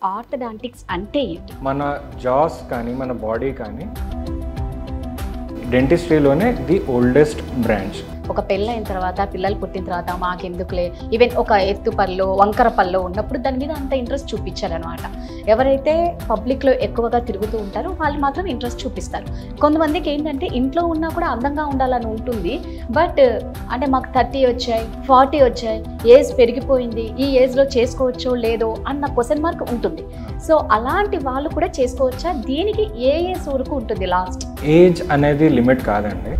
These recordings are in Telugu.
ఆర్థోడాంటిక్స్ అంటే ఏంటి? మన జాస్ కానీ మన బాడీ కానీ డెంటిస్ట్రీలోనే ది ఓల్డెస్ట్ బ్రాంచ్. ఒక పెళ్ళైన తర్వాత పిల్లలు పుట్టిన తర్వాత మాకెందుకులే, ఈవెన్ ఒక ఎత్తు పళ్ళు వంకర పళ్ళు ఉన్నప్పుడు దాని మీద అంత ఇంట్రెస్ట్ చూపించారనమాట. ఎవరైతే పబ్లిక్లో ఎక్కువగా తిరుగుతూ ఉంటారో వాళ్ళు మాత్రం ఇంట్రెస్ట్ చూపిస్తారు. కొంతమందికి ఏంటంటే ఇంట్లో ఉన్నా కూడా అందంగా ఉండాలని ఉంటుంది, బట్ అంటే మాకు 30 వచ్చాయి 40 వచ్చాయి, ఏజ్ పెరిగిపోయింది, ఈ ఏజ్లో చేసుకోవచ్చో లేదో అన్న క్వశ్చన్ మార్క్ ఉంటుంది. సో అలాంటి వాళ్ళు కూడా చేసుకోవచ్చా? దీనికి ఏ ఏజ్ వరకు ఉంటుంది లాస్ట్? ఏజ్ అనేది లిమిట్ కాదండి,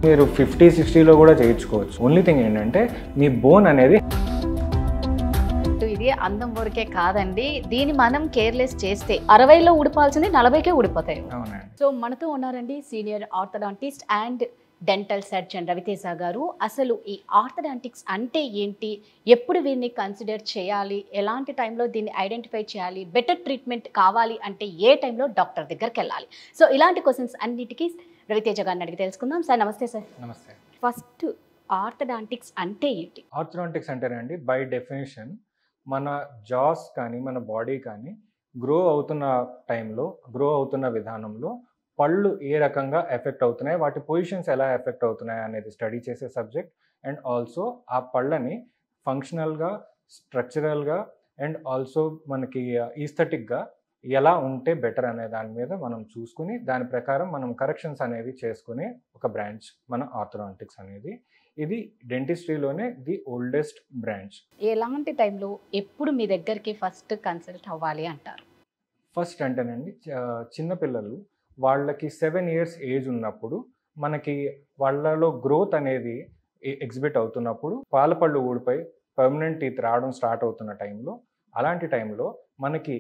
మీరు 50-60లో కూడా చేయించుకోవచ్చు. ఓన్లీ థింగ్ ఏంటంటే మీ బోన్ అనేది ఇది అందం వరకే కాదండి, దీన్ని మనం కేర్లెస్ చేస్తే 60లో ఊడిపాల్సింది 40కే ఊడిపోతాయి. సో మనతో ఉన్నారండి senior orthodontist and dental surgeon Raviteja garu. అసలు ఈ ఆర్థోడాంటిక్స్ అంటే ఏంటి, ఎప్పుడు వీరిని కన్సిడర్ చేయాలి, ఎలాంటి టైంలో దీన్ని ఐడెంటిఫై చేయాలి, బెటర్ ట్రీట్మెంట్ కావాలి అంటే ఏ టైంలో డాక్టర్ దగ్గరికి వెళ్ళాలి, సో ఇలాంటి క్వశ్చన్స్ అన్నిటికీ రవితేజ గారిని అడిగి తెలుసుకుందాం. సార్ నమస్తే. సార్ నమస్తే. ఫస్ట్ ఆర్థోడాంటిక్స్ అంటే ఏంటి? ఆర్థోడాంటిక్స్ అంటేనండి బై డెఫినేషన్ మన జాస్ కానీ మన బాడీ కానీ గ్రో అవుతున్న టైంలో, గ్రో అవుతున్న విధానంలో పళ్ళు ఏ రకంగా ఎఫెక్ట్ అవుతున్నాయి, వాటి పొజిషన్స్ ఎలా ఎఫెక్ట్ అవుతున్నాయి అనేది స్టడీ చేసే సబ్జెక్ట్. అండ్ ఆల్సో ఆ పళ్ళని ఫంక్షనల్గా, స్ట్రక్చరల్గా అండ్ ఆల్సో మనకి ఈస్థెటిక్గా ఎలా ఉంటే బెటర్ అనే దాని మీద మనం చూసుకుని దాని ప్రకారం మనం కరెక్షన్స్ అనేవి చేసుకునే ఒక బ్రాంచ్ మన ఆర్థోడాంటిక్స్ అనేది. ఇది డెంటిస్ట్రీలోనే ది ఓల్డెస్ట్ బ్రాంచ్. ఎలాంటి టైంలో ఎప్పుడు మీ దగ్గరికి ఫస్ట్ కన్సల్ట్ అవ్వాలి అంటారు? ఫస్ట్ అంటేనండి చిన్నపిల్లలు వాళ్ళకి 7 years ఏజ్ ఉన్నప్పుడు మనకి వాళ్ళలో గ్రోత్ అనేది ఎగ్జిబిట్ అవుతున్నప్పుడు పాలపళ్ళు ఊడిపోయి పర్మనెంట్ టీత్ రావడం స్టార్ట్ అవుతున్న టైంలో, అలాంటి టైంలో మనకి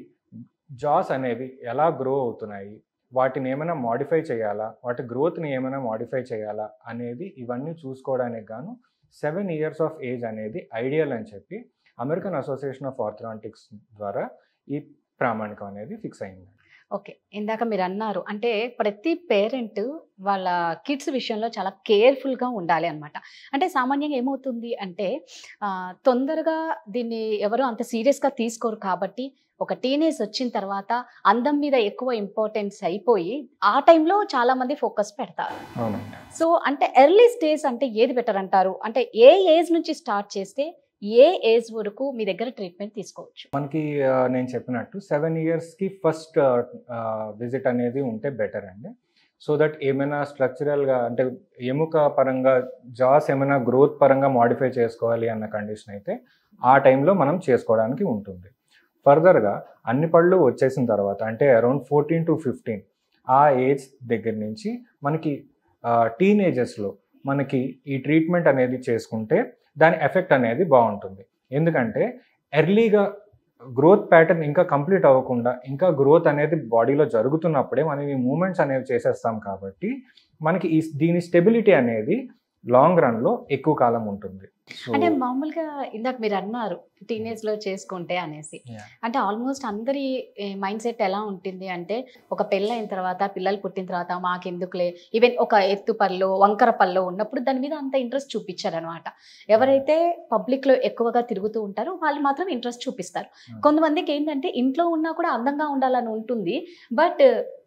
జాస్ అనేవి ఎలా గ్రో అవుతున్నాయి, వాటిని ఏమైనా మాడిఫై చేయాలా, వాటి గ్రోత్ని ఏమైనా మాడిఫై చేయాలా అనేది ఇవన్నీ చూసుకోవడానికి గాను 7 years ఆఫ్ ఏజ్ అనేది ఐడియల్ అని చెప్పి అమెరికన్ అసోసియేషన్ ఆఫ్ ఆర్థోడాంటిక్స్ ద్వారా ఈ ప్రామాణికం అనేది ఫిక్స్ అయింది. ఓకే, ఇందాక మీరు అన్నారు అంటే ప్రతి పేరెంట్ వాళ్ళ కిడ్స్ విషయంలో చాలా కేర్ఫుల్గా ఉండాలి అనమాట. అంటే సామాన్యంగా ఏమవుతుంది అంటే తొందరగా దీన్ని ఎవరు అంత సీరియస్గా తీసుకోరు కాబట్టి ఒక టీనేజ్ వచ్చిన తర్వాత అందం మీద ఎక్కువ ఇంపార్టెన్స్ అయిపోయి ఆ టైంలో చాలా మంది ఫోకస్ పెడతారు. సో అంటే ఎర్లీ స్టేజ్ అంటే ఏది బెటర్ అంటారు? అంటే ఏ ఏజ్ నుంచి స్టార్ట్ చేస్తే ఏ ఏజ్ వరకు మీ దగ్గర ట్రీట్మెంట్ తీసుకోవచ్చు? మనకి నేను చెప్పినట్టు 7 yearsకి ఫస్ట్ విజిట్ అనేది ఉంటే బెటర్ అండి. సో దట్ ఏమైనా స్ట్రక్చరల్గా అంటే ఎముక పరంగా జాస్ ఏమైనా గ్రోత్ పరంగా మాడిఫై చేసుకోవాలి అన్న కండిషన్ అయితే ఆ టైంలో మనం చేసుకోవడానికి ఉంటుంది. ఫర్దర్గా అన్ని పళ్ళు వచ్చేసిన తర్వాత అంటే అరౌండ్ 14 to 15 ఆ ఏజ్ దగ్గర నుంచి మనకి టీనేజెస్లో మనకి ఈ ట్రీట్మెంట్ అనేది చేసుకుంటే దాని ఎఫెక్ట్ అనేది బాగుంటుంది. ఎందుకంటే ఎర్లీగా గ్రోత్ ప్యాటర్న్ ఇంకా కంప్లీట్ అవ్వకుండా ఇంకా గ్రోత్ అనేది బాడీలో జరుగుతున్నప్పుడే మనం ఈ మూమెంట్స్ అనేవి చేసేస్తాం కాబట్టి మనకి దీని స్టెబిలిటీ అనేది లాంగ్ రన్లో ఎక్కువ కాలం ఉంటుంది. అంటే మామూలుగా ఇందాక మీరు అన్నారు టీనేజ్లో చేసుకుంటే అనేసి, అంటే ఆల్మోస్ట్ అందరి మైండ్ సెట్ ఎలా ఉంటుంది అంటే ఒక పెళ్ళైన తర్వాత పిల్లలు పుట్టిన తర్వాత మాకెందుకులే, ఈవెన్ ఒక ఎత్తు పళ్ళు వంకర పళ్ళు ఉన్నప్పుడు దాని మీద అంత ఇంట్రెస్ట్ చూపించారనమాట. ఎవరైతే పబ్లిక్లో ఎక్కువగా తిరుగుతూ ఉంటారో వాళ్ళు మాత్రం ఇంట్రెస్ట్ చూపిస్తారు. కొంతమందికి ఏంటంటే ఇంట్లో ఉన్నా కూడా అందంగా ఉండాలని ఉంటుంది, బట్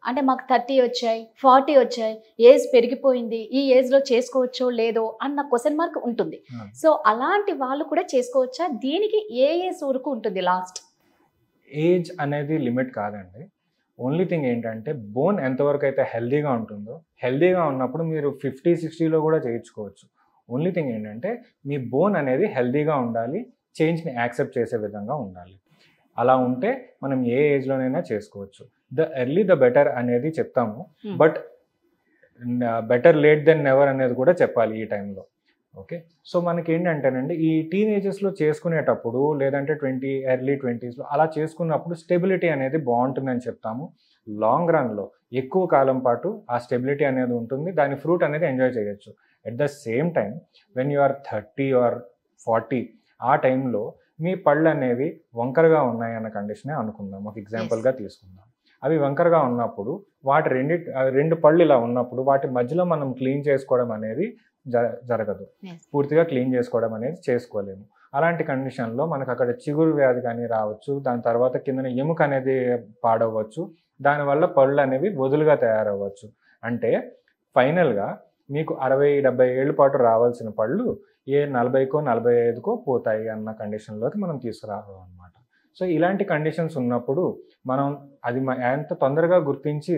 అంటే మాకు 30 వచ్చాయి 40 వచ్చాయి, ఏజ్ పెరిగిపోయింది, ఈ ఏజ్లో చేసుకోవచ్చో లేదో అన్న క్వశ్చన్ మార్క్ ఉంటుంది. సో అలాంటి వాళ్ళు కూడా చేసుకోవచ్చా? దీనికి ఏ ఏజ్ వరకు ఉంటుంది లాస్ట్? ఏజ్ అనేది లిమిట్ కాదండి, ఓన్లీ థింగ్ ఏంటంటే బోన్ ఎంతవరకు అయితే హెల్దీగా ఉంటుందో, హెల్దీగా ఉన్నప్పుడు మీరు 50-60లో కూడా చేయించుకోవచ్చు. ఓన్లీ థింగ్ ఏంటంటే మీ బోన్ అనేది హెల్దీగా ఉండాలి, చేంజ్ని యాక్సెప్ట్ చేసే విధంగా ఉండాలి. అలా ఉంటే మనం ఏ ఏజ్లోనైనా చేసుకోవచ్చు. ద ఎర్లీ ద బెటర్ అనేది చెప్తాము, but better late than never అనేది కూడా చెప్పాలి ఈ టైంలో. ఓకే, సో మనకి ఏంటంటేనండి ఈ టీనేజెస్లో చేసుకునేటప్పుడు లేదంటే ఎర్లీ 20sలో అలా చేసుకున్నప్పుడు స్టెబిలిటీ అనేది బాగుంటుందని చెప్తాము. లాంగ్ రన్లో ఎక్కువ కాలం పాటు ఆ స్టెబిలిటీ అనేది ఉంటుంది, దాని ఫ్రూట్ అనేది ఎంజాయ్ చేయొచ్చు. At the same time when you are 30 or 40 ఆ టైంలో మీ పళ్ళు అనేవి వంకరగా ఉన్నాయి అన్న కండిషనే అనుకుందాం, ఒక ఎగ్జాంపుల్గా తీసుకుందాం. అవి వంకరగా ఉన్నప్పుడు వాటి రెండు పళ్ళు ఇలా ఉన్నప్పుడు వాటి మధ్యలో మనం క్లీన్ చేసుకోవడం అనేది జరగదు, పూర్తిగా క్లీన్ చేసుకోవడం అనేది చేసుకోలేము. అలాంటి కండిషన్లో మనకు అక్కడ చిగురు వ్యాధి కానీ రావచ్చు, దాని తర్వాత కింద ఎముక అనేది పాడవచ్చు, దానివల్ల పళ్ళు అనేవి వదులుగా తయారవ్వచ్చు. అంటే ఫైనల్గా మీకు 60-70 ఏళ్ళ పాటు రావాల్సిన పళ్ళు 40కో 45కో పోతాయి అన్న కండిషన్లోకి మనం తీసుకురావాలి అనమాట. సో ఇలాంటి కండిషన్స్ ఉన్నప్పుడు మనం అది ఎంత తొందరగా గుర్తించి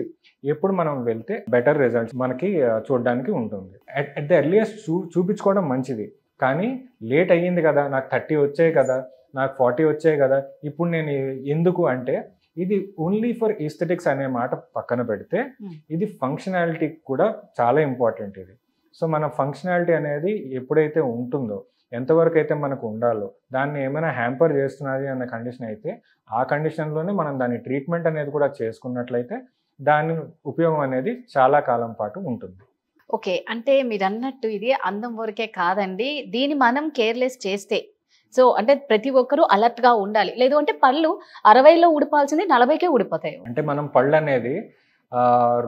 ఎప్పుడు మనం వెళ్తే బెటర్ రిజల్ట్స్ మనకి చూడడానికి ఉంటుంది. అట్ ద ఎర్లియస్ట్ చూపించుకోవడం మంచిది, కానీ లేట్ అయ్యింది కదా, నాకు 30 వచ్చాయి కదా, నాకు 40 వచ్చాయి కదా, ఇప్పుడు నేను ఎందుకు అంటే ఇది ఓన్లీ ఫర్ ఈస్థెటిక్స్ అనే మాట పక్కన పెడితే ఇది ఫంక్షనాలిటీ కూడా చాలా ఇంపార్టెంట్ ఇది. సో మన ఫంక్షనాలిటీ అనేది ఎప్పుడైతే ఉంటుందో, ఎంతవరకు అయితే మనకు ఉండాలో, దాన్ని ఏమైనా హ్యాంపర్ చేస్తున్నది అన్న కండిషన్ అయితే ఆ కండిషన్లోనే మనం దాని ట్రీట్మెంట్ అనేది కూడా చేసుకున్నట్లయితే దాని ఉపయోగం అనేది చాలా కాలం పాటు ఉంటుంది. ఓకే, అంటే మీరు అన్నట్టు ఇది అందం వరకే కాదండి, దీన్ని మనం కేర్లెస్ చేస్తే, సో అంటే ప్రతి ఒక్కరూ అలర్ట్గా ఉండాలి. లేదు అంటే పళ్ళు 60లో ఊడిపోవాల్సింది 40కే ఊడిపోతాయి. అంటే మనం పళ్ళు అనేది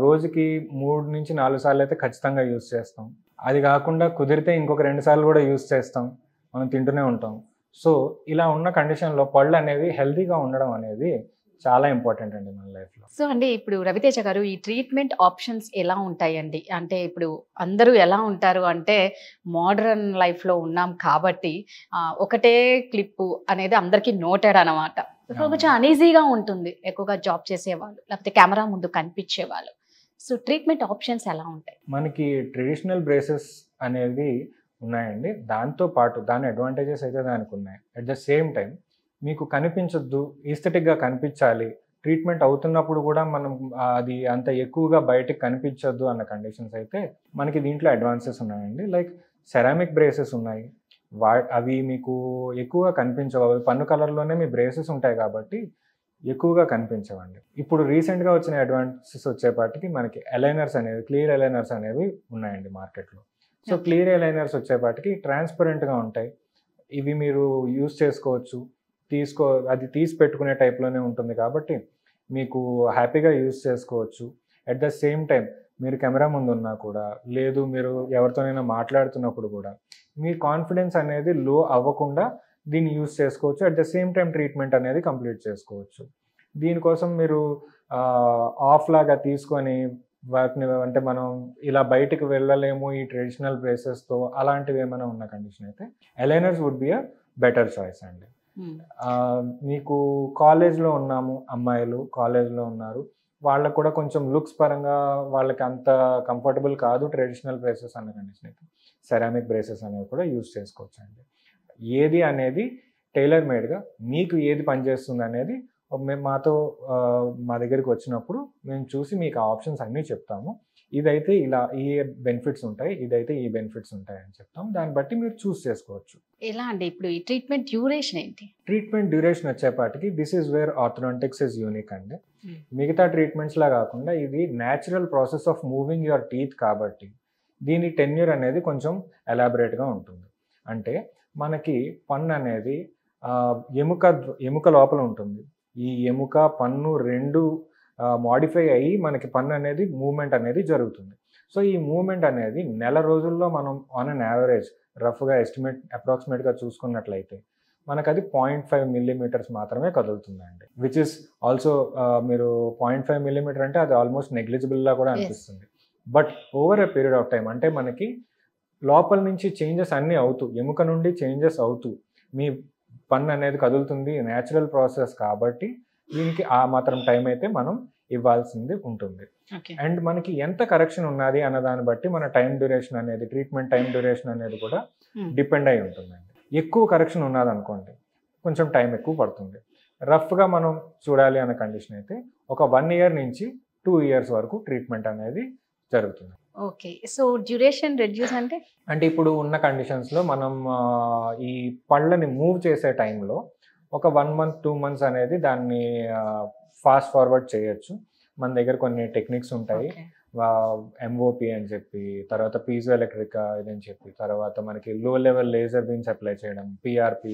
రోజుకి 3 నుంచి 4 సార్లు అయితే ఖచ్చితంగా యూజ్ చేస్తాం. అది కాకుండా కుదిరితే ఇంకొక 2 సార్లు కూడా యూజ్ చేస్తాం, మనం తింటూనే ఉంటాం. సో ఇలా ఉన్న కండిషన్లో పళ్ళు అనేవి హెల్తీగా ఉండడం అనేది చాలా ఇంపార్టెంట్ అండి మన లైఫ్లో. సో అండి, ఇప్పుడు రవితేజ గారు ఈ ట్రీట్మెంట్ ఆప్షన్స్ ఎలా ఉంటాయండి? అంటే ఇప్పుడు అందరూ ఎలా ఉంటారు అంటే మోడర్న్ లైఫ్లో ఉన్నాం కాబట్టి ఒకటే క్లిప్పు అనేది అందరికీ నోటెడ్ అనమాట. సో కొంచెం అనీజీగా ఉంటుంది ఎక్కువగా జాబ్ చేసేవాళ్ళు, లేకపోతే కెమెరా ముందు కనిపించేవాళ్ళు. సో ట్రీట్మెంట్ ఆప్షన్స్ ఎలా ఉంటాయి? మనకి ట్రెడిషనల్ బ్రేసెస్ అనేవి ఉన్నాయండి, దాంతో పాటు దాని అడ్వాంటేజెస్ అయితే దానికి ఉన్నాయి. అట్ ద సేమ్ టైం మీకు కనిపించొద్దు, ఈస్థెటిక్గా కనిపించాలి, ట్రీట్మెంట్ అవుతున్నప్పుడు కూడా మనం అది అంత ఎక్కువగా బయటకు కనిపించొద్దు అన్న కండిషన్స్ అయితే మనకి దీంట్లో అడ్వాన్సెస్ ఉన్నాయండి. లైక్ సెరామిక్ బ్రేసెస్ ఉన్నాయి, అవి మీకు ఎక్కువగా కనిపించవు, అవి పన్ను కలర్లోనే మీ బ్రేసెస్ ఉంటాయి కాబట్టి ఎక్కువగా కనిపించవండి. ఇప్పుడు రీసెంట్గా వచ్చిన అడ్వాన్సెస్ వచ్చేపాటికి మనకి ఎలైనర్స్ అనేవి, క్లియర్ ఎలైనర్స్ అనేవి ఉన్నాయండి మార్కెట్లో. సో క్లియర్ ఎలైనర్స్ వచ్చేపాటికి ట్రాన్స్పరెంట్గా ఉంటాయి, ఇవి మీరు యూజ్ చేసుకోవచ్చు, అది తీసి పెట్టుకునే టైప్లోనే ఉంటుంది కాబట్టి మీకు హ్యాపీగా యూజ్ చేసుకోవచ్చు. అట్ ద సేమ్ టైం మీరు కెమెరా ముందు ఉన్నా కూడా, లేదు మీరు ఎవరితోనైనా మాట్లాడుతున్నప్పుడు కూడా మీ కాన్ఫిడెన్స్ అనేది లో అవ్వకుండా దీన్ని యూజ్ చేసుకోవచ్చు. At the same time treatment అనేది కంప్లీట్ చేసుకోవచ్చు. దీనికోసం మీరు ఆఫ్ లాగా తీసుకొని వాటిని, అంటే మనం ఇలా బయటకు వెళ్ళలేము ఈ ట్రెడిషనల్ బ్రేసెస్తో, అలాంటివి ఏమైనా ఉన్న కండిషన్ అయితే aligners would be a better choice అండి. మీకు కాలేజ్లో ఉన్నాము, అమ్మాయిలు కాలేజ్లో ఉన్నారు, వాళ్ళకు కూడా కొంచెం లుక్స్ పరంగా వాళ్ళకి అంత కంఫర్టబుల్ కాదు ట్రెడిషనల్ బ్రేసెస్ అన్న కండిషన్ అయితే సెరామిక్ బ్రేసెస్ అనేవి కూడా యూజ్ చేసుకోవచ్చు అండి. ఏది అనేది టైలర్ మేడ్గా మీకు ఏది పనిచేస్తుంది అనేది మేము మా దగ్గరికి వచ్చినప్పుడు మేము చూసి మీకు ఆప్షన్స్ అన్నీ చెప్తాము. ఇదైతే ఇలా ఈ బెనిఫిట్స్ ఉంటాయి, ఇదైతే ఈ బెనిఫిట్స్ ఉంటాయి అని చెప్తాం, దాన్ని బట్టి మీరు చూస్ చేసుకోవచ్చు. ఎలా అండి ఇప్పుడు ఈ ట్రీట్మెంట్ డ్యూరేషన్ ఏంటి? ట్రీట్మెంట్ డ్యూరేషన్ వచ్చేపాటికి this is where orthodontics is unique అండి. మిగతా ట్రీట్మెంట్స్లా కాకుండా ఇది natural process of moving your teeth కాబట్టి దీని టెన్యూర్ అనేది కొంచెం ఎలాబరేట్గా ఉంటుంది. అంటే మనకి పన్ను అనేది ఎముక లోపల ఉంటుంది, ఈ ఎముక పన్ను రెండు మాడిఫై అయ్యి మనకి పన్ను అనేది మూవ్మెంట్ అనేది జరుగుతుంది. సో ఈ మూవ్మెంట్ అనేది నెల రోజుల్లో మనం ఆన్ అన్ యావరేజ్ రఫ్గా అప్రాక్సిమేట్గా చూసుకున్నట్లయితే మనకు అది 0.5 మిల్లీమీటర్స్ మాత్రమే కదులుతుందండి. విచ్ ఇస్ ఆల్సో మీరు 0.5 మిల్లీమీటర్ అంటే అది ఆల్మోస్ట్ నెగ్లిజిబుల్లా కూడా అనిపిస్తుంది. But over a period of time, అంటే మనకి లోపల నుంచి చేంజెస్ అన్నీ అవుతూ, ఎముక నుండి చేంజెస్ అవుతూ మీ పన్ను అనేది కదులుతుంది, న్యాచురల్ ప్రాసెస్ కాబట్టి దీనికి ఆ మాత్రం టైం అయితే మనం ఇవ్వాల్సింది ఉంటుంది. అండ్ మనకి ఎంత కరెక్షన్ ఉన్నది అన్న దాన్ని బట్టి మన టైం డ్యూరేషన్ అనేది, ట్రీట్మెంట్ టైం డ్యూరేషన్ అనేది కూడా డిపెండ్ అయి ఉంటుందండి. ఎక్కువ కరెక్షన్ ఉన్నది అనుకోండి కొంచెం టైం ఎక్కువ పడుతుంది. రఫ్గా మనం చూడాలి అన్న కండిషన్ అయితే ఒక 1 ఇయర్ నుంచి 2 ఇయర్స్ వరకు ట్రీట్మెంట్ అనేది జరుగుతుంది. ఓకే, సో డ్యూరేషన్ రెడ్యూస్ అంటే ఇప్పుడు ఉన్న కండిషన్స్లో మనం ఈ పళ్ళని మూవ్ చేసే టైంలో ఒక 1 మంత్ 2 మంత్స్ అనేది దాన్ని ఫాస్ట్ ఫార్వర్డ్ చేయొచ్చు. మన దగ్గర కొన్ని టెక్నిక్స్ ఉంటాయి, ఎంఓపి అని చెప్పి, తర్వాత పీజో ఎలక్ట్రిక్ ఇదని చెప్పి, తర్వాత మనకి లో లెవెల్ లేజర్ బీమ్స్ అప్లై చేయడం, పిఆర్పి,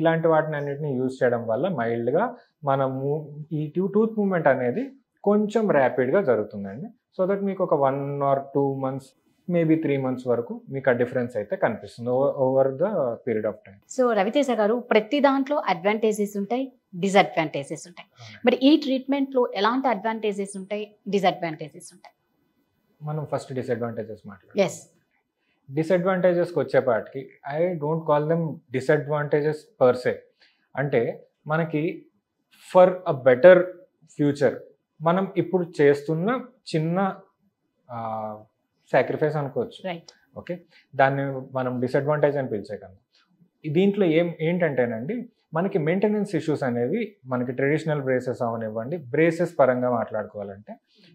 ఇలాంటి వాటిని అన్నిటిని యూజ్ చేయడం వల్ల మైల్డ్గా మనము ఈ టూత్ మూవ్మెంట్ అనేది కొంచెం ర్యాపిడ్గా జరుగుతుందండి. సో దట్ మీకు ఒక 1 or 2 months, మేబీ 3 months వరకు మీకు ఆ డిఫరెన్స్ అయితే కనిపిస్తుంది over the period of time. So Raviteja గారు, ప్రతి దాంట్లో అడ్వాంటేజెస్ ఉంటాయి, డిసడ్వాంటేజెస్ ఉంటాయి. మరి ఈ ట్రీట్మెంట్లో ఎలాంటి అడ్వాంటేజెస్ ఉంటాయి, డిసడ్వాంటేజెస్ ఉంటాయి? మనం ఫస్ట్ డిసడ్వాంటేజెస్ మాట్లాడాలి. ఎస్. డిసడ్వాంటేజెస్కి వచ్చేపాటికి I don't call them disadvantages per సే. అంటే మనకి ఫర్ అ బెటర్ ఫ్యూచర్ మనం ఇప్పుడు చేస్తున్న చిన్న సాక్రిఫైస్ అనుకోవచ్చు. ఓకే, దాన్ని మనం డిసడ్వాంటేజ్ అని పిలిచే కన్నా దీంట్లో ఏంటంటేనండి, మనకి మెయింటెనెన్స్ ఇష్యూస్ అనేవి మనకి ట్రెడిషనల్ బ్రేసెస్ అవనివ్వండి, బ్రేసెస్ పరంగా మాట్లాడుకోవాలంటే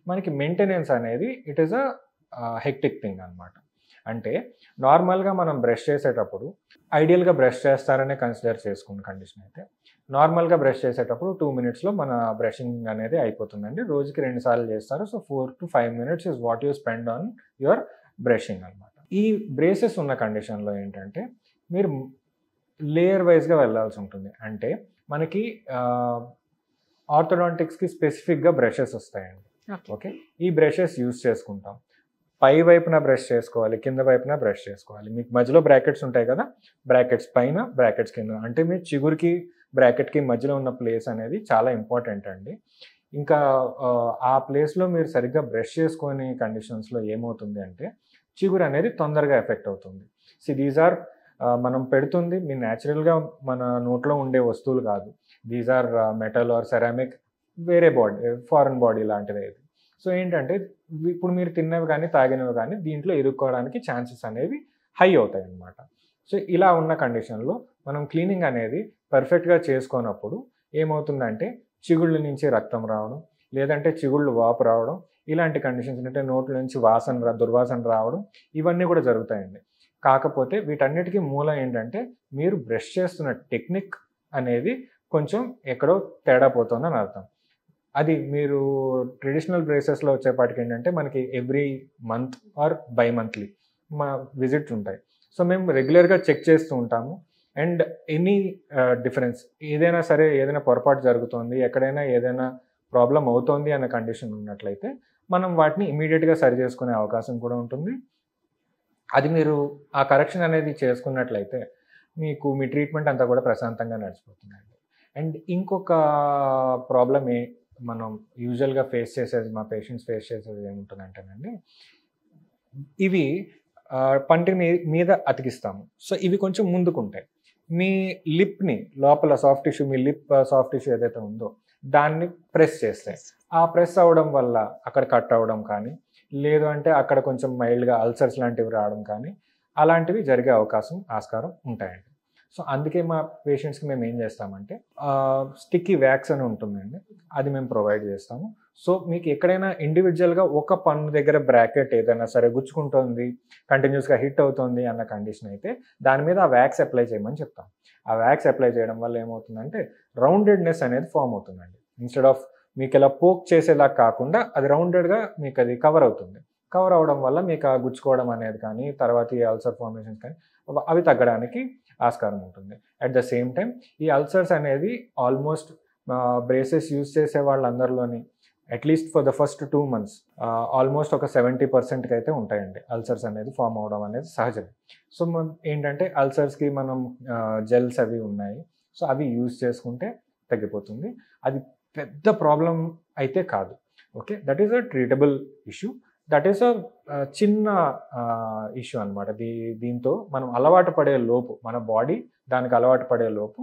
మనకి మెయింటెనెన్స్ అనేది it is a hectic thing అనమాట. అంటే నార్మల్గా మనం బ్రష్ చేసేటప్పుడు ఐడియల్గా బ్రష్ చేస్తారనే కన్సిడర్ చేసుకున్న కండిషన్ అయితే నార్మల్గా బ్రష్ చేసేటప్పుడు 2 minutesలో మన బ్రషింగ్ అనేది అయిపోతుందండి. రోజుకి 2 సార్లు చేస్తారు. So 4 to 5 minutes is what you spend on your brushing అనమాట. ఈ బ్రేసెస్ ఉన్న కండిషన్లో ఏంటంటే మీరు లేయర్ వైజ్గా వెళ్ళాల్సి ఉంటుంది. అంటే మనకి ఆర్థోడాంటిక్స్కి స్పెసిఫిక్గా బ్రషెస్ వస్తాయండి. ఓకే, ఈ బ్రషెస్ యూజ్ చేసుకుంటాం. పై వైపున బ్రష్ చేసుకోవాలి, కింద వైపున బ్రష్ చేసుకోవాలి. మీకు మధ్యలో బ్రాకెట్స్ ఉంటాయి కదా, బ్రాకెట్స్ పైన, బ్రాకెట్స్ కింద, అంటే మీ చిగురికి బ్రాకెట్కి మధ్యలో ఉన్న ప్లేస్ అనేది చాలా ఇంపార్టెంట్ అండి. ఇంకా ఆ ప్లేస్లో మీరు సరిగ్గా బ్రష్ చేసుకొని కండిషన్స్లో ఏమవుతుంది అంటే చిగురు అనేది తొందరగా ఎఫెక్ట్ అవుతుంది. సో దీస్ ఆర్ మనం పెడుతుంది మీ న్యాచురల్గా మన నోట్లో ఉండే వస్తువులు కాదు. These are metal are ceramic, వేరే బాడీ, ఫారెన్ బాడీ లాంటిది. సో ఏంటంటే ఇప్పుడు మీరు తిన్నవి కానీ తాగినవి కానీ దీంట్లో ఇరుక్కోవడానికి ఛాన్సెస్ అనేవి హై అవుతాయి అన్నమాట. సో ఇలా ఉన్న కండిషన్లో మనం క్లీనింగ్ అనేది పర్ఫెక్ట్గా చేసుకున్నప్పుడు ఏమవుతుందంటే చిగుళ్ళ నుంచి రక్తం రావడం, లేదంటే చిగుళ్ళు వాపు రావడం, ఇలాంటి కండిషన్స్ అంటే నోట్ల నుంచి దుర్వాసన రావడం, ఇవన్నీ కూడా జరుగుతాయండి. కాకపోతే వీటన్నిటికీ మూలం ఏంటంటే మీరు బ్రష్ చేస్తున్న టెక్నిక్ అనేది కొంచెం ఎక్కడో తేడా పోతుందని అర్థం. అది మీరు ట్రెడిషనల్ బ్రేసెస్లో వచ్చేపాటికి ఏంటంటే మనకి every month or by monthly మా విజిట్స్ ఉంటాయి. సో మేము రెగ్యులర్గా చెక్ చేస్తూ ఉంటాము. అండ్ ఎనీ డిఫరెన్స్ ఏదైనా సరే, ఏదైనా పొరపాటు జరుగుతుంది, ఎక్కడైనా ఏదైనా ప్రాబ్లం అవుతోంది అనే కండిషన్ ఉన్నట్లయితే మనం వాటిని ఇమీడియట్గా సరి చేసుకునే అవకాశం కూడా ఉంటుంది. అది మీరు ఆ కరెక్షన్ అనేది చేసుకున్నట్లయితే మీకు మీ ట్రీట్మెంట్ అంతా కూడా ప్రశాంతంగా నడిచిపోతుందండి. అండ్ ఇంకొక ప్రాబ్లం మనం యూజువల్గా ఫేస్ చేసేది, మా పేషెంట్స్ ఫేస్ చేసేది ఏముంటుందంటేనండి, ఇవి పంటి మీద అతికిస్తాము. సో ఇవి కొంచెం ముందుకుంటాయి. మీ లిప్ని లోపల సాఫ్ట్ టిష్యూ, మీ లిప్ సాఫ్ట్ టిష్యూ ఏదైతే ఉందో దాన్ని ప్రెస్ చేస్తాయి. ఆ ప్రెస్ అవ్వడం వల్ల అక్కడ కట్ అవ్వడం కానీ, లేదు అంటే అక్కడ కొంచెం మైల్డ్గా అల్సర్స్ లాంటివి రావడం కానీ, అలాంటివి జరిగే ఆస్కారం ఉంటాయండి. సో అందుకే మా పేషెంట్స్కి మేము ఏం చేస్తామంటే స్టిక్కీ వ్యాక్స్ అని ఉంటుందండి, అది మేము ప్రొవైడ్ చేస్తాము. సో మీకు ఎక్కడైనా ఇండివిజువల్గా ఒక పన్ను దగ్గర బ్రాకెట్ ఏదైనా సరే గుచ్చుకుంటుంది, కంటిన్యూస్గా హిట్ అవుతుంది అన్న కండిషన్ అయితే దాని మీద ఆ వ్యాక్స్ అప్లై చేయమని చెప్తాం. ఆ వ్యాక్స్ అప్లై చేయడం వల్ల ఏమవుతుందంటే రౌండెడ్నెస్ అనేది ఫామ్ అవుతుందండి. ఇన్స్టెడ్ ఆఫ్ మీకు ఇలా పోక్ చేసేలా కాకుండా అది రౌండెడ్గా మీకు అది కవర్ అవుతుంది. కవర్ అవడం వల్ల మీకు ఆ గుచ్చుకోవడం అనేది కానీ, తర్వాత ఈ అల్సర్ ఫార్మేషన్స్ కానీ అవి తగ్గడానికి ఆస్కారం ఉంటుంది. అట్ ద సేమ్ టైం ఈ అల్సర్స్ అనేది ఆల్మోస్ట్ బ్రేసెస్ యూజ్ చేసే వాళ్ళందరిలోని at least for the first 2 months almost ఒక 70% అయితే ఉంటాయండి అల్సర్స్ అనేది ఫామ్ అవడం అనేది సహజమే. సో ఏంటంటే అల్సర్స్కి మనం జెల్స్ అవి ఉన్నాయి, సో అవి యూజ్ చేసుకుంటే తగ్గిపోతుంది. అది పెద్ద ప్రాబ్లం అయితే కాదు. Okay, that is a treatable issue. That is a చిన్న ఇష్యూ అనమాట. దీంతో మనం అలవాటు పడే లోపు, మన బాడీ దానికి అలవాటు పడే లోపు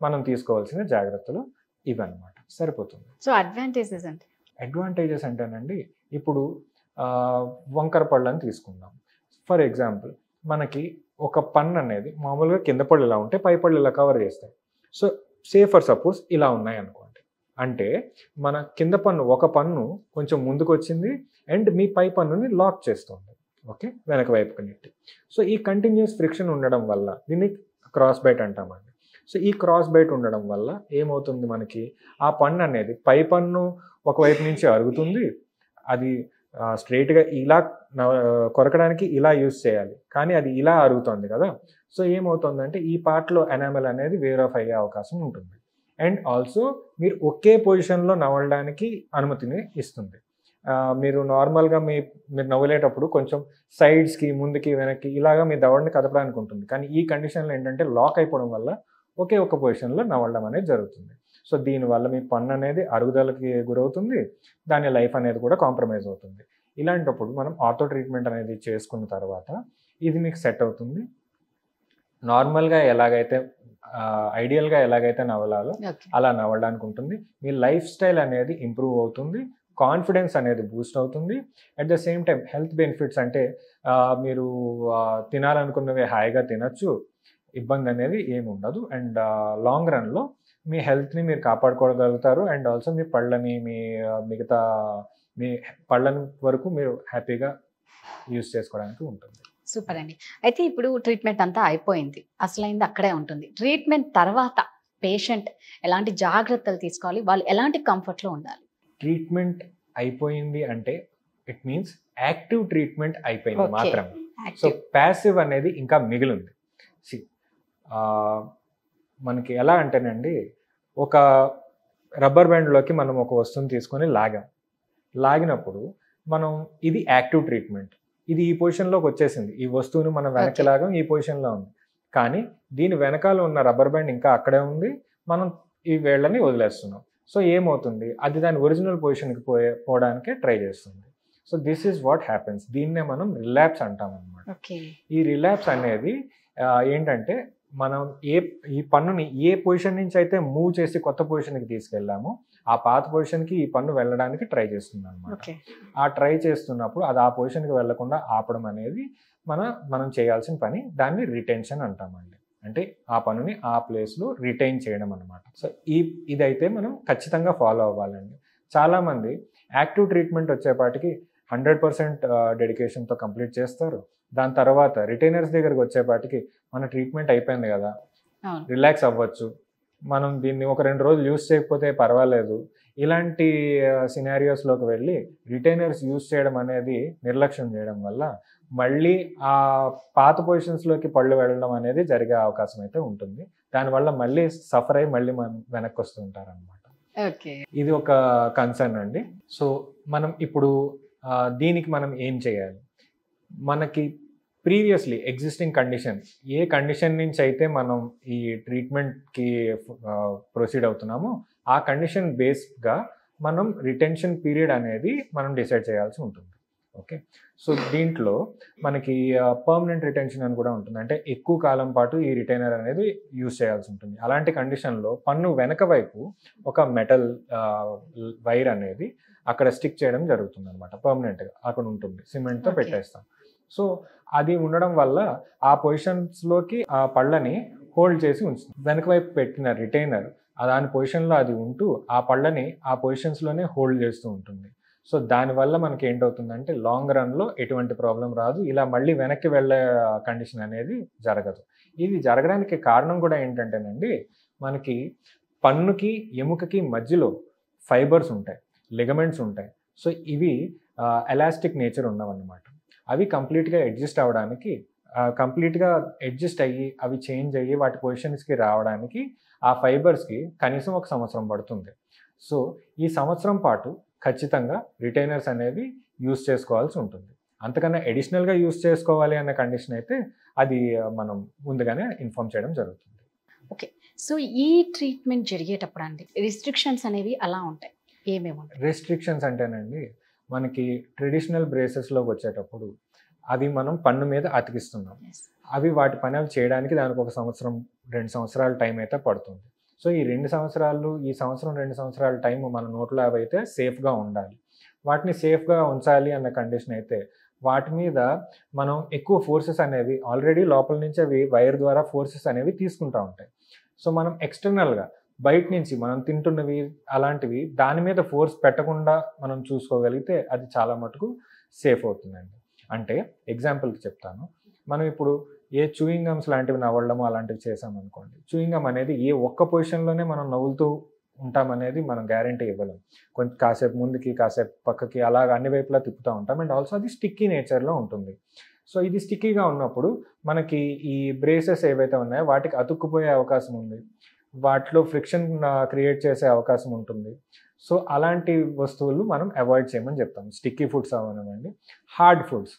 మనం తీసుకోవాల్సిన జాగ్రత్తలు ఇవన్నమాట, సరిపోతుంది. సో అడ్వాంటేజెస్ అంటేనండి, ఇప్పుడు వంకర పళ్ళని తీసుకుందాం. ఫర్ ఎగ్జాంపుల్ మనకి ఒక పన్ను అనేది మామూలుగా కింద పళ్ళు ఇలా ఉంటే పై పళ్ళు ఇలా కవర్ చేస్తాయి. సో ఫర్ సపోజ్ ఇలా ఉన్నాయి అనుకోండి, అంటే మన కింద పన్ను ఒక పన్ను కొంచెం ముందుకు వచ్చింది అండ్ మీ పై పన్నుని లాక్ చేస్తుంది. ఓకే, వెనక వైపుకి నెట్టి. సో ఈ కంటిన్యూస్ ఫ్రిక్షన్ ఉండడం వల్ల దీన్ని క్రాస్ బైట్ అంటామండి. సో ఈ క్రాస్ బైట్ ఉండడం వల్ల ఏమవుతుంది, మనకి ఆ పన్ను అనేది పై పన్ను ఒకవైపు నుంచి అరుగుతుంది, అది స్ట్రైట్గా ఇలా కొరకడానికి ఇలా యూస్ చేయాలి, కానీ అది ఇలా అరుగుతుంది కదా. సో ఏమవుతుందంటే ఈ పార్ట్లో ఎనామెల్ అనేది వేర్ ఆఫ్ అయ్యే అవకాశం ఉంటుంది. అండ్ ఆల్సో మీరు ఒకే పొజిషన్లో నవ్వడానికి అనుమతిని ఇస్తుంది. మీరు నార్మల్గా మీరు నవ్వలేటప్పుడు కొంచెం సైడ్స్కి, ముందుకి, వెనక్కి ఇలాగా మీ దవడని కదపడానికి ఉంటుంది. కానీ ఈ కండిషన్లో ఏంటంటే లాక్ అయిపోవడం వల్ల ఒకే ఒక్క పొజిషన్లో నవ్వడం అనేది జరుగుతుంది. సో దీనివల్ల మీ పన్ను అనేది అరుగుదలకి గురవుతుంది, దాని లైఫ్ అనేది కూడా కాంప్రమైజ్ అవుతుంది. ఇలాంటప్పుడు మనం ఆర్థో ట్రీట్మెంట్ అనేది చేసుకున్న తర్వాత ఇది మీకు సెట్ అవుతుంది. నార్మల్గా ఎలాగైతే ఐడియల్గా ఎలాగైతే నవ్వాలో అలా నవ్వడానికి ఉంటుంది. మీ లైఫ్ స్టైల్ అనేది ఇంప్రూవ్ అవుతుంది, కాన్ఫిడెన్స్ అనేది బూస్ట్ అవుతుంది. At the same time health benefits అంటే మీరు తినాలనుకున్నవి హాయిగా తినచ్చు, ఇబ్బంది అనేది ఏమి ఉండదు. అండ్ లాంగ్ రన్లో మీ హెల్త్ని మీరు కాపాడుకోగలుగుతారు. అండ్ ఆల్సో మీ పళ్ళని, మిగతా మీ పళ్ళని వరకు మీరు హ్యాపీగా యూజ్ చేసుకోవడానికి ఉంటుంది. సూపర్ అండి. అయితే ఇప్పుడు ట్రీట్మెంట్ అంతా అయిపోయింది, అసలైంది అక్కడే ఉంటుంది. ట్రీట్మెంట్ తర్వాత పేషెంట్ ఎలాంటి జాగ్రత్తలు తీసుకోవాలి, వాళ్ళు ఎలాంటి కంఫర్ట్లో ఉండాలి? ట్రీట్మెంట్ అయిపోయింది అంటే ఇట్ మీన్స్ యాక్టివ్ ట్రీట్మెంట్ అయిపోయింది మాత్రమే. సో ప్యాసివ్ అనేది ఇంకా మిగిలింది. మనకి ఎలా అంటేనండి, ఒక రబ్బర్ బ్యాండ్లోకి మనం ఒక వస్తువుని తీసుకొని లాగినప్పుడు మనం ఇది యాక్టివ్ ట్రీట్మెంట్, ఇది ఈ పొజిషన్లోకి వచ్చేసింది, ఈ వస్తువుని మనం వెనక్కి లాగం ఈ పొజిషన్లో ఉంది, కానీ దీని వెనకాల ఉన్న రబ్బర్ బ్యాండ్ ఇంకా అక్కడే ఉంది, మనం ఈ వేళ్ళని వదిలేస్తున్నాం. సో ఏమవుతుంది, అది దాని ఒరిజినల్ పొజిషన్కి పోవడానికే ట్రై చేస్తుంది. So this is what happens. దీన్నే మనం రిలాప్స్ అంటాం అనమాట. ఈ రిలాప్స్ అనేది ఏంటంటే మనం ఈ పన్నుని ఏ పొజిషన్ నుంచి అయితే మూవ్ చేసి కొత్త పొజిషన్కి తీసుకెళ్ళామో ఆ పాత పొజిషన్కి ఈ పన్ను వెళ్ళడానికి ట్రై చేస్తుంది అనమాట. ఆ ట్రై చేస్తున్నప్పుడు అది ఆ పొజిషన్కి వెళ్లకుండా ఆపడం అనేది మనం చేయాల్సిన పని. దాన్ని రిటెన్షన్ అంటామండి. అంటే ఆ పనుని ఆ ప్లేస్లో రిటైన్ చేయడం అనమాట. సో ఇదైతే మనం ఖచ్చితంగా ఫాలో అవ్వాలండి. చాలామంది యాక్టివ్ ట్రీట్మెంట్ వచ్చేపాటికి 100% డెడికేషన్తో కంప్లీట్ చేస్తారు. దాని తర్వాత రిటైనర్స్ దగ్గరికి వచ్చేపాటికి మన ట్రీట్మెంట్ అయిపోయింది కదా, రిలాక్స్ అవ్వచ్చు, మనం దీన్ని ఒక 2 రోజులు యూస్ చేయకపోతే పర్వాలేదు, ఇలాంటి సినారియోస్లోకి వెళ్ళి రిటైనర్స్ యూస్ చేయడం అనేది నిర్లక్ష్యం చేయడం వల్ల మళ్ళీ ఆ పాత పొజిషన్స్లోకి పళ్ళు వెళ్ళడం అనేది జరిగే అవకాశం అయితే ఉంటుంది. దానివల్ల మళ్ళీ సఫర్ అయ్యి మళ్ళీ మనం వెనక్కి వస్తూ ఉంటారనమాట. ఇది ఒక కన్సర్న్ అండి. సో మనం ఇప్పుడు దీనికి మనం ఏం చేయాలి, మనకి ప్రీవియస్లీ ఎగ్జిస్టింగ్ కండిషన్, ఏ కండిషన్ నుంచి అయితే మనం ఈ ట్రీట్మెంట్కి ప్రొసీడ్ అవుతున్నామో ఆ కండిషన్ బేస్డ్గా మనం రిటెన్షన్ పీరియడ్ అనేది మనం డిసైడ్ చేయాల్సి ఉంటుంది. ఓకే, సో దీంట్లో మనకి పర్మనెంట్ రిటెన్షన్ అని కూడా ఉంటుంది. అంటే ఎక్కువ కాలం పాటు ఈ రిటైనర్ అనేది యూజ్ చేయాల్సి ఉంటుంది. అలాంటి కండిషన్లో పన్ను వెనక వైపు ఒక మెటల్ వైర్ అనేది అక్కడ స్టిక్ చేయడం జరుగుతుంది అనమాట. పర్మనెంట్గా అక్కడ ఉంటుంది, సిమెంట్తో పెట్టేస్తాం. సో అది ఉండడం వల్ల ఆ పొజిషన్స్లోకి ఆ పళ్ళని హోల్డ్ చేసి ఉంచుతుంది. వెనక వైపు పెట్టిన రిటైనర్ దాని పొజిషన్లో అది ఉంటూ ఆ పళ్ళని ఆ పొజిషన్స్లోనే హోల్డ్ చేస్తూ ఉంటుంది. సో దానివల్ల మనకి ఏంటవుతుందంటే లాంగ్ రన్లో ఎటువంటి ప్రాబ్లం రాదు, ఇలా మళ్ళీ వెనక్కి వెళ్ళే కండిషన్ అనేది జరగదు. ఇది జరగడానికి కారణం కూడా ఏంటంటేనండి, మనకి పన్నుకి ఎముకకి మధ్యలో ఫైబర్స్ ఉంటాయి, లిగమెంట్స్ ఉంటాయి. సో ఇవి ఎలాస్టిక్ నేచర్ ఉన్నవన్నమాట. అవి కంప్లీట్గా అడ్జస్ట్ అవ్వడానికి, కంప్లీట్గా అడ్జస్ట్ అయ్యి అవి చేంజ్ అయ్యి వాటి పొజిషన్స్కి రావడానికి ఆ ఫైబర్స్కి కనీసం 1 సంవత్సరం పడుతుంది. సో ఈ సంవత్సరం పాటు ఖచ్చితంగా రిటైనర్స్ అనేవి యూజ్ చేసుకోవాల్సి ఉంటుంది. అంతకన్నా అడిషనల్గా యూజ్ చేసుకోవాలి అన్న కండిషన్ అయితే అది మనం ముందుగానే ఇన్ఫార్మ్ చేయడం జరుగుతుంది. ఓకే, సో ఈ ట్రీట్మెంట్ జరిగేటప్పుడు అండి రిస్ట్రిక్షన్స్ అనేవి అలా ఉంటాయి, ఏమేమి ఉంటాయి? రెస్ట్రిక్షన్స్ అంటేనండి, మనకి ట్రెడిషనల్ బ్రేసెస్లోకి వచ్చేటప్పుడు అవి మనం పన్ను మీద అతికిస్తున్నాం. అవి వాటి పనులు చేయడానికి దానికి 1 సంవత్సరం 2 సంవత్సరాల టైం అయితే పడుతుంది. సో ఈ 2 సంవత్సరాలు, ఈ సంవత్సరం 2 సంవత్సరాల టైం మన నోట్లో అవి అయితే సేఫ్గా ఉండాలి. వాటిని సేఫ్గా ఉంచాలి అన్న కండిషన్ అయితే వాటి మీద మనం ఎక్కువ ఫోర్సెస్ అనేవి ఆల్రెడీ లోపల నుంచి అవి వైర్ ద్వారా ఫోర్సెస్ అనేవి తీసుకుంటూ ఉంటాయి. సో మనం ఎక్స్టర్నల్గా బయట నుంచి మనం తింటున్నవి అలాంటివి దాని మీద ఫోర్స్ పెట్టకుండా మనం చూసుకోగలిగితే అది చాలా మటుకు సేఫ్ అవుతుందండి. అంటే ఎగ్జాంపుల్కి చెప్తాను, మనం ఇప్పుడు ఏ చూయింగ్ గమ్స్ లాంటివి నవ్వడము అలాంటివి చేసామనుకోండి, చూయింగ్ గమ్ అనేది ఏ ఒక్క పొజిషన్లోనే మనం నవ్వులుతూ ఉంటామనేది మనం గ్యారంటీ ఇవ్వలేం. కొంచెం కాసేపు ముందుకి కాసేపు పక్కకి అలాగ అన్ని వైపులా తిప్పుతూ ఉంటాం. అండ్ ఆల్సో అది స్టిక్కీ నేచర్లో ఉంటుంది. సో ఇది స్టిక్కీగా ఉన్నప్పుడు మనకి ఈ బ్రేసెస్ ఏవైతే ఉన్నాయో వాటికి అతుక్కుపోయే అవకాశం ఉంది, వాటిలో ఫ్రిక్షన్ క్రియేట్ చేసే అవకాశం ఉంటుంది. సో అలాంటి వస్తువులు మనం అవాయిడ్ చేయమని చెప్తాం. స్టిక్కీ ఫుడ్స్ అవనివ్వండి, hard foods,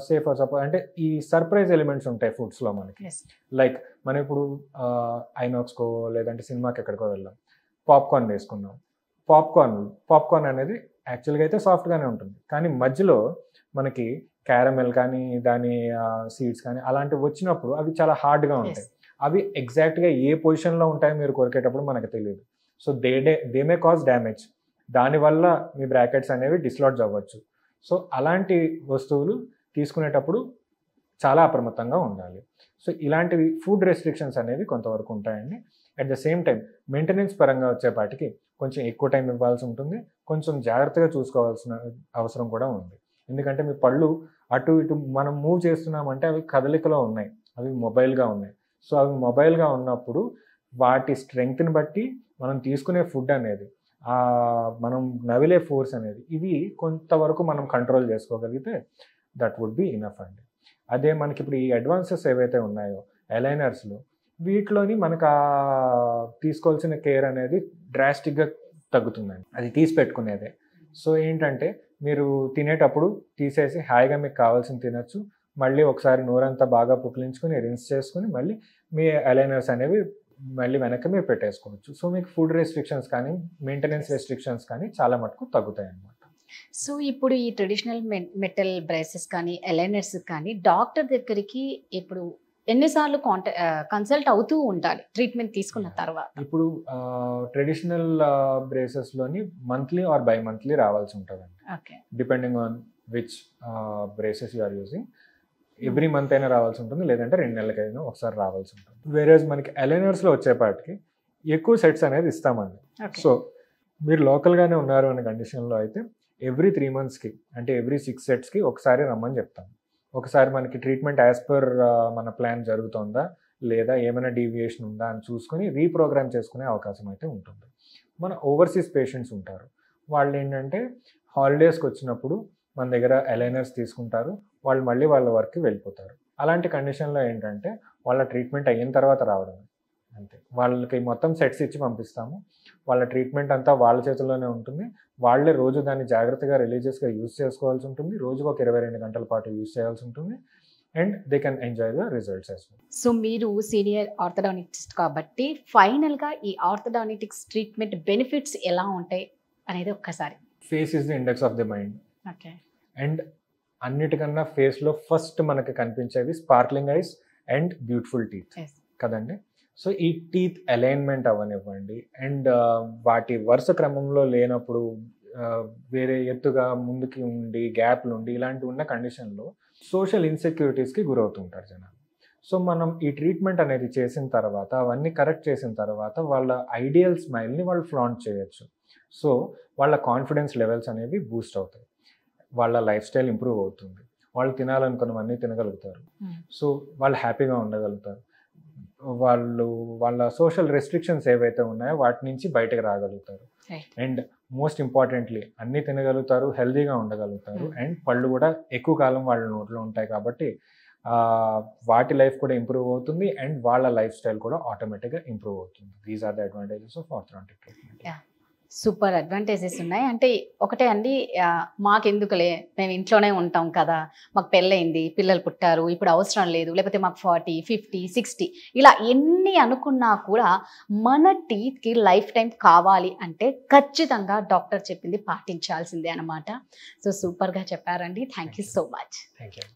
say for suppose అంటే ఈ సర్ప్రైజ్ ఎలిమెంట్స్ ఉంటాయి ఫుడ్స్లో మనకి. లైక్ మనం ఇప్పుడు ఐనాక్స్కో లేదంటే సినిమాకి ఎక్కడికో వెళ్ళాం, పాప్కార్న్ వేసుకున్నాం. పాప్కార్న్ అనేది యాక్చువల్గా అయితే సాఫ్ట్గానే ఉంటుంది, కానీ మధ్యలో మనకి క్యారమెల్ కానీ దాని సీడ్స్ కానీ అలాంటివి వచ్చినప్పుడు అవి చాలా హార్డ్గా ఉంటాయి. అవి ఎగ్జాక్ట్గా ఏ పొజిషన్లో ఉంటాయో మీరు కొరికేటప్పుడు మనకు తెలియదు. So they may cause damage. దానివల్ల మీ బ్రాకెట్స్ అనేవి డిస్లాడ్జ్ అవ్వచ్చు. సో అలాంటి వస్తువులు తీసుకునేటప్పుడు చాలా అప్రమత్తంగా ఉండాలి. సో ఇలాంటివి ఫుడ్ రెస్ట్రిక్షన్స్ అనేవి కొంతవరకు ఉంటాయండి. At the same time maintenance పరంగా వచ్చేపాటికి కొంచెం ఎక్కువ టైం ఇవ్వాల్సి ఉంటుంది, కొంచెం జాగ్రత్తగా చూసుకోవాల్సిన అవసరం కూడా ఉంది. ఎందుకంటే మీ పళ్ళు అటు ఇటు మనం మూవ్ చేస్తున్నామంటే అవి కదలికలో ఉన్నాయి, అవి మొబైల్గా ఉన్నాయి. సో అవి మొబైల్గా ఉన్నప్పుడు వాటి స్ట్రెంగ్త్ని బట్టి మనం తీసుకునే ఫుడ్ అనేది, మనం నవిలే ఫోర్స్ అనేది, ఇవి కొంతవరకు మనం కంట్రోల్ చేసుకోగలిగితే దట్ వుడ్ బి ఇనఫ్ అండి. అదే మనకి ఇప్పుడు ఈ అడ్వాన్సెస్ ఏవైతే ఉన్నాయో అలైనర్స్లో, వీటిలోని మనకు తీసుకోవాల్సిన కేర్ అనేది డ్రాస్టిక్గా తగ్గుతుందండి. అది తీసి పెట్టుకునేదే. సో ఏంటంటే మీరు తినేటప్పుడు తీసేసి హాయిగా మీకు కావాల్సింది తినచ్చు, మళ్ళీ ఒకసారి నోరంతా బాగా పుక్కిలించుకొని రిన్స్ చేసుకుని మళ్ళీ మీ అలైనర్స్ అనేవి మళ్ళీ వెనక్కి మీరు పెట్టేసుకోవచ్చు. సో మీకు ఫుడ్ రెస్ట్రిక్షన్స్ కానీ మెయింటెనెన్స్ రెస్ట్రిక్షన్స్ కానీ చాలా మటుకు తగ్గుతాయి అన్నమాట. సో ఇప్పుడు ఈ ట్రెడిషనల్ మెటల్ బ్రేసెస్ కానీ అలైనర్స్ కానీ డాక్టర్ దగ్గరికి ఇప్పుడు ఎన్నిసార్లు కన్సల్ట్ అవుతూ ఉండాలి ట్రీట్మెంట్ తీసుకున్న తర్వాత? ఇప్పుడు ట్రెడిషనల్ బ్రేసెస్లోని మంత్లీ ఆర్ బై మంత్లీ రావాల్సి ఉంటుందండి. Okay, depending on which braces you are using. Every month అయినా రావాల్సి ఉంటుంది, లేదంటే 2 నెలలకైనా ఒకసారి రావాల్సి ఉంటుంది. వేరేజ్ మనకి అలైనర్స్లో వచ్చేపాటికి ఎక్కువ సెట్స్ అనేది ఇస్తామండి. సో మీరు లోకల్గానే ఉన్నారు అనే కండిషన్లో అయితే ఎవ్రీ 3 మంత్స్కి అంటే ఎవ్రీ 6 సెట్స్కి ఒకసారి రమ్మని చెప్తాం. ఒకసారి మనకి ట్రీట్మెంట్ యాజ్ పర్ మన ప్లాన్ జరుగుతుందా లేదా ఏమైనా డీవియేషన్ ఉందా అని చూసుకొని రీప్రోగ్రామ్ చేసుకునే అవకాశం అయితే ఉంటుంది. మన ఓవర్సీస్ పేషెంట్స్ ఉంటారు, వాళ్ళు ఏంటంటే హాలిడేస్కి వచ్చినప్పుడు మన దగ్గర అలైనర్స్ తీసుకుంటారు, వాళ్ళు మళ్ళీ వాళ్ళ వర్క్కి వెళ్ళిపోతారు. అలాంటి కండిషన్లో ఏంటంటే వాళ్ళ ట్రీట్మెంట్ అయిన తర్వాత రావడం అంతే. వాళ్ళకి మొత్తం సెట్స్ ఇచ్చి పంపిస్తాము, వాళ్ళ ట్రీట్మెంట్ అంతా వాళ్ళ చేతుల్లోనే ఉంటుంది. వాళ్ళే రోజు దాన్ని జాగ్రత్తగా రిలీజియస్గా యూజ్ చేసుకోవాల్సి ఉంటుంది, రోజుకు ఒక 22 గంటల పాటు యూజ్ చేయాల్సి ఉంటుంది. And they can enjoy the results as well. So మీరు సీనియర్ ఆర్థోడాంటిస్ట్ కాబట్టి ఫైనల్గా ఈ ఆర్థోడాంటిక్స్ ట్రీట్మెంట్ బెనిఫిట్స్ ఎలా ఉంటాయి అనేది ఒక్కసారి. Face is the index of the mind. Okay. And అన్నిటికన్నా ఫేస్లో ఫస్ట్ మనకి కనిపించేవి sparkling ice and beautiful teeth కదండి. సో ఈ టీత్ అలైన్మెంట్ అవనివ్వండి, అండ్ వాటి వరుస క్రమంలో లేనప్పుడు వేరే ఎత్తుగా ముందుకి ఉండి గ్యాప్లు ఉండి ఇలాంటి ఉన్న కండిషన్లో సోషల్ ఇన్సెక్యూరిటీస్కి గురవుతుంటారు జనాలు. సో మనం ఈ ట్రీట్మెంట్ అనేది చేసిన తర్వాత అవన్నీ కరెక్ట్ చేసిన తర్వాత వాళ్ళ ఐడియల్ స్మైల్ని వాళ్ళు ఫ్లాంట్ చేయొచ్చు. సో వాళ్ళ కాన్ఫిడెన్స్ లెవెల్స్ అనేవి బూస్ట్ అవుతాయి, వాళ్ళ లైఫ్ స్టైల్ ఇంప్రూవ్ అవుతుంది, వాళ్ళు తినాలనుకున్నవన్నీ తినగలుగుతారు. సో వాళ్ళు హ్యాపీగా ఉండగలుగుతారు, వాళ్ళ సోషల్ రెస్ట్రిక్షన్స్ ఏవైతే ఉన్నాయో వాటి నుంచి బయటకు రాగలుగుతారు. అండ్ మోస్ట్ ఇంపార్టెంట్లీ అన్నీ తినగలుగుతారు, హెల్దీగా ఉండగలుగుతారు. అండ్ పళ్ళు కూడా ఎక్కువ కాలం వాళ్ళ నోట్లో ఉంటాయి కాబట్టి వాటి లైఫ్ కూడా ఇంప్రూవ్ అవుతుంది అండ్ వాళ్ళ లైఫ్ స్టైల్ కూడా ఆటోమేటిక్గా ఇంప్రూవ్ అవుతుంది. These are the advantages of orthodontic treatment. Super advantages ఉన్నాయి. అంటే ఒకటే అండి, మాకెందుకులే మేము ఇంట్లోనే ఉంటాం కదా, మాకు పెళ్ళయింది, పిల్లలు పుట్టారు, ఇప్పుడు అవసరం లేదు, లేకపోతే మాకు 40, 50, 60 ఇలా ఎన్ని అనుకున్నా కూడా మన టీత్కి లైఫ్ టైం కావాలి అంటే ఖచ్చితంగా డాక్టర్ చెప్పింది పాటించాల్సిందే అనమాట. సో సూపర్గా చెప్పారండి. Thank you so much. Thank you.